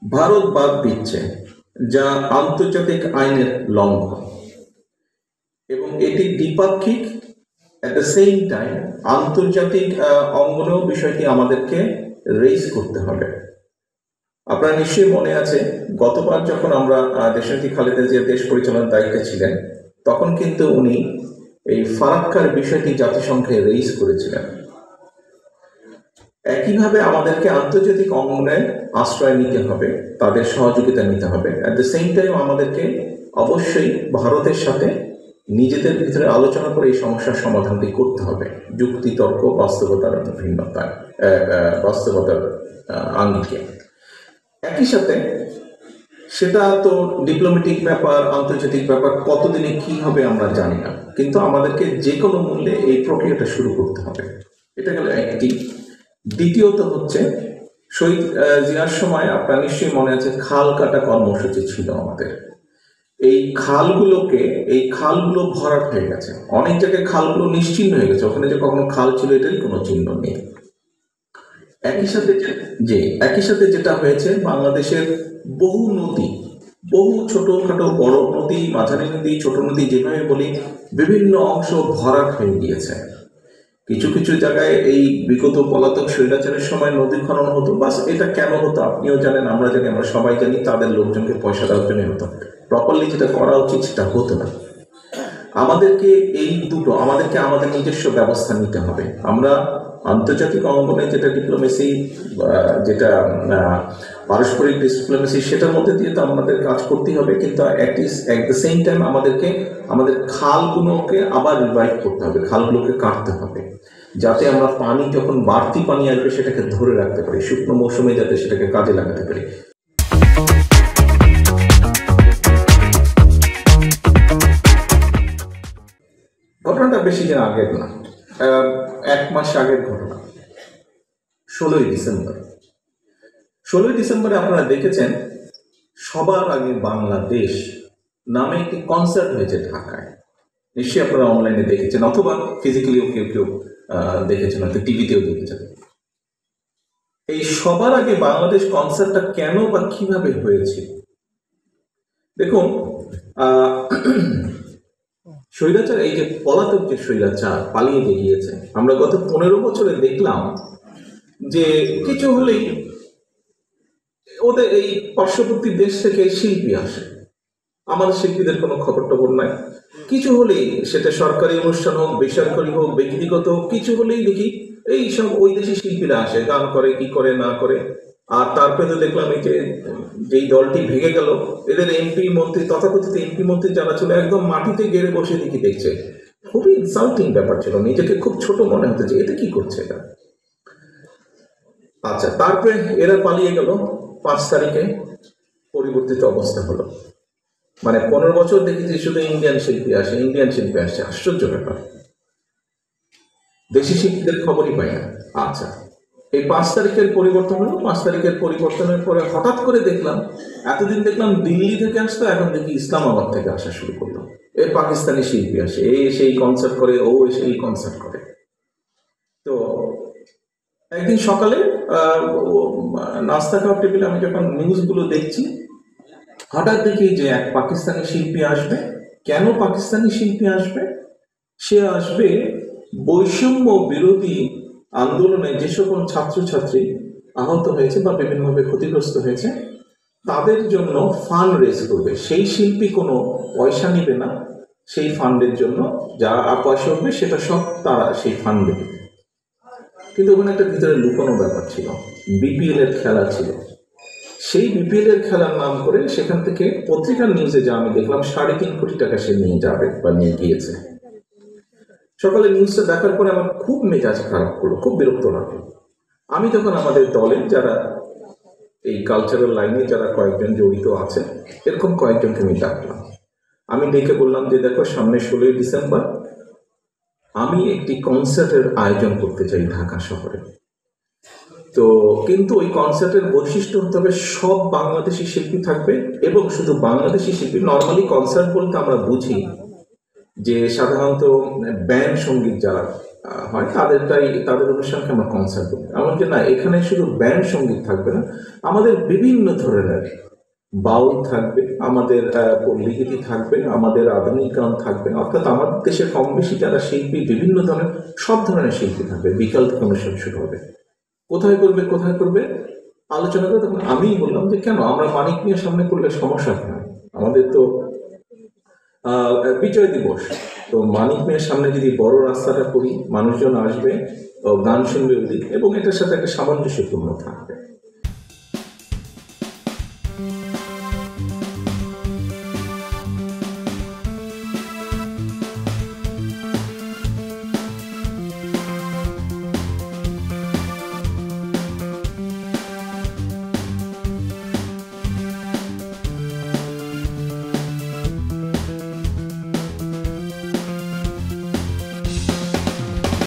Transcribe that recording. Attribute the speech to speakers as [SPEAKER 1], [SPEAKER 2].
[SPEAKER 1] ভারত বাদ দিচ্ছে, যা আন্তর্জাতিক আইনের লঙ্ঘন এবং এটি দ্বিপাক্ষিক। অ্যাট দ্য সেম টাইম আন্তর্জাতিক অঙ্গনেও বিষয়টি আমাদেরকে রেইজ করতে হবে। আপনার নিশ্চয়ই মনে আছে, গতবার যখন আমরা দেশনেত্রী খালেদা জিয়া দেশ পরিচালনার দায়িত্বে ছিলেন, তখন কিন্তু উনি এই ফারাক্কার বিষয়টি জাতিসংঘে রেইজ করেছিলেন। একইভাবে আমাদেরকে আন্তর্জাতিক অঙ্গনে আশ্রয় নিতে হবে, তাদের সহযোগিতা নিতে হবে। অ্যাট দ্য সেম টাইম আমাদেরকে অবশ্যই ভারতের সাথে নিজেদের ভিতরে আলোচনা করে এই সমস্যার সমাধানটি করতে হবে, যুক্তি তর্ক বাস্তবতার ভিন্নতায়, বাস্তবতার আঙ্গিকে। একই সাথে সেটা তো ডিপ্লোম্যাটিক ব্যাপার, আন্তর্জাতিক ব্যাপার, কতদিনে কি হবে আমরা জানি না, কিন্তু আমাদেরকে যে কোনো মূল্যে এই প্রক্রিয়াটা শুরু করতে হবে। এটা গেল একটি। দ্বিতীয়ত হচ্ছে, শহীদ জিয়ার সময় আপনার নিশ্চয়ই মনে আছে খাল কাটা কর্মসূচি ছিল আমাদের। এই খালগুলো ভরাট হয়ে গেছে, অনেক জায়গায় খালগুলো নিশ্চিহ্ন হয়ে গেছে, ওখানে যে কখনো খাল ছিল এটারই কোনো চিহ্ন নেই। একই সাথে যেটা হয়েছে, বাংলাদেশের বহু নদী, বহু ছোটখাটো বড় নদী, মাঝারি নদী, ছোট নদী যেভাবে বলি, বিভিন্ন অংশ ভরাট হয়ে গিয়েছে। কিছু কিছু জায়গায় এই বিগত পলাতক স্বৈরাচারের সময় নদী খনন হতো, বাস এটা কেন হতো আপনিও জানেন, আমরা জানি, আমরা সবাই জানি, তাদের লোকজনকে পয়সা দেওয়ার জন্য হতো। প্রপারলি যেটা করা উচিত সেটা হতো না। আমাদেরকে আমাদের নিজস্ব ব্যবস্থা নিতে হবে। আমরা আন্তর্জাতিক অঙ্গনে যেটা ডিপ্লোমেসি, যেটা পারস্পরিক ডিপ্লোমেসি, সেটার মধ্যে দিয়ে তো আমাদের কাজ করতেই হবে, কিন্তু অ্যাট দ্য সেম টাইম আমাদের খালগুলোকে আবার রিভাইভ করতে হবে, খালগুলোকে কাটতে হবে, যাতে আমরা পানি, যখন বাড়তি পানি আসবে সেটাকে ধরে রাখতে পারি, শুকনো মৌসুমে যাতে সেটাকে কাজে লাগাতে পারি। ঘটনাটা বেশি দিন আগের না, 1 মাস আগের ঘটনা। 16ই ডিসেম্বরে আপনারা দেখেছেন, সবার আগে বাংলাদেশ নামে একটি কনসার্ট হয়েছে ঢাকায়। নিশ্চয়ই আপনারা অনলাইনে দেখেছেন, অথবা ফিজিক্যালিও কেউ কেউ দেখেছেন, হয়তো টিভিতেও দেখেছেন। এই সবার আগে বাংলাদেশ কনসার্টটা কেন বা কিভাবে হয়েছে? দেখুন, স্বৈরাচার, এই যে পলাতক যে স্বৈরাচার পালিয়ে গিয়েছে, আমরা গত 15 বছরে দেখলাম যে কিছু হলেই ওদের এই পার্শ্ববর্তী দেশ থেকে শিল্পী আসে, আমাদের শিল্পীদের কোনো খবর টবর নাই। কিছু হলেই, সেটা সরকারি অনুষ্ঠান হোক, বেসরকারি হোক, ব্যক্তিগত হোক, কিছু হলেই দেখি এই সব ওই দেশি শিল্পীরা আসে, গান করে, কি করে না করে। আর তারপরে তো দেখলাম এই যে যেই দলটি ভেঙে গেল, এদের এমপি মন্ত্রী, তথাকথিত এমপি মন্ত্রী যারা ছিল, একদম মাটিতে গেড়ে বসে দেখি দেখছে। খুবই ইনসাল্টিং ব্যাপার ছিল, নিজেকে খুব ছোট মনে হতো যে এটা কি করছে এটা। আচ্ছা, তারপরে এরা পালিয়ে গেল, 5 তারিখে পরিবর্তিত অবস্থা হলো। মানে 15 বছর দেখেছি শুধু ইন্ডিয়ান শিল্পী আসে, আশ্চর্য ব্যাপার, দেশি শিল্পীদের খবরই পাই না। আচ্ছা, এই 5 তারিখের পরিবর্তন হলো। 5 তারিখের পরিবর্তনের পরে হঠাৎ করে দেখলাম, এতদিন দেখলাম দিল্লি থেকে আসতো, এখন দেখি ইসলামাবাদ থেকে আসা শুরু করলো। এই পাকিস্তানি শিল্পী আসে, সেই কনসার্ট করে, সেই কনসার্ট করে। তো একদিন সকালে নাস্তা খাওয়ার টেবিলে আমি যখন নিউজগুলো দেখছি, হঠাৎ দেখি যে এক পাকিস্তানি শিল্পী আসবে। কেন পাকিস্তানি শিল্পী আসবে? সে আসবে বৈষম্য বিরোধী আন্দোলনে যে সকল ছাত্রছাত্রী আহত হয়েছে বা বিভিন্নভাবে ক্ষতিগ্রস্ত হয়েছে, তাদের জন্য ফান্ড রেজ করবে। সেই শিল্পী কোনো পয়সা নেবে না, সেই ফান্ডের জন্য যা পয়সা হবে সেটা সব তারা সেই ফান্ড দেবে। কিন্তু ওখানে একটা ভিতরে লুকানো ব্যাপার ছিল, বিপিএল এর খেলা ছিল। সেই বিপিএল এর খেলার নাম করে সেখান থেকে পত্রিকার নিউজে যা আমি দেখলাম, 3.5 কোটি টাকা সে নিয়ে যাবে বা নিয়ে গিয়েছে। সকালে নিউজটা দেখার পরে আমার খুব মেজাজ খারাপ করলো, খুব বিরক্ত লাগলো। আমি তখন আমাদের দলের যারা এই কালচারাল লাইনে যারা কয়েকজন জড়িত আছে, এরকম কয়েকজনকে আমি ডাকলাম। আমি ডেকে বললাম যে দেখো, সামনে 16ই ডিসেম্বর আমি একটি কনসার্টের আয়োজন করতে চাই ঢাকা শহরে। তো কিন্তু ওই কনসার্টের বৈশিষ্ট্য হতে হবে সব বাংলাদেশি শিল্পী থাকবে, এবং শুধু বাংলাদেশি শিল্পী। নর্মালি কনসার্ট বলতে আমরা বুঝি যে সাধারণত ব্যান্ড সঙ্গীত যারা হয় তাদের অনুষ্ঠানকে আমরা কনসার্ট বলি। এমনকি না, এখানে শুধু ব্যান্ড সঙ্গীত থাকবে না, আমাদের বিভিন্ন ধরনের বাউল থাকবে, আমাদের পল্লীগীতি থাকবে, আমাদের আধুনিক গান থাকবে, অর্থাৎ আমাদের দেশের কম বেশি যারা শিল্পী, বিভিন্ন ধরনের সব ধরনের শিল্পী থাকবে। বিকাল থেকে অনুষ্ঠান শুরু হবে। কোথায় করবে আলোচনা করে, তখন আমিই বললাম যে কেন আমরা মানিক মিয়ার সামনে করলে সমস্যা কেন, আমাদের তো বিজয় দিবস, তো মানিক মিয়ার সামনে যদি বড় রাস্তাটা করি, মানুষজন আসবে, গান শুনবে ওদিক, এবং এটার সাথে একটা সামঞ্জস্যপূর্ণ থাকবে।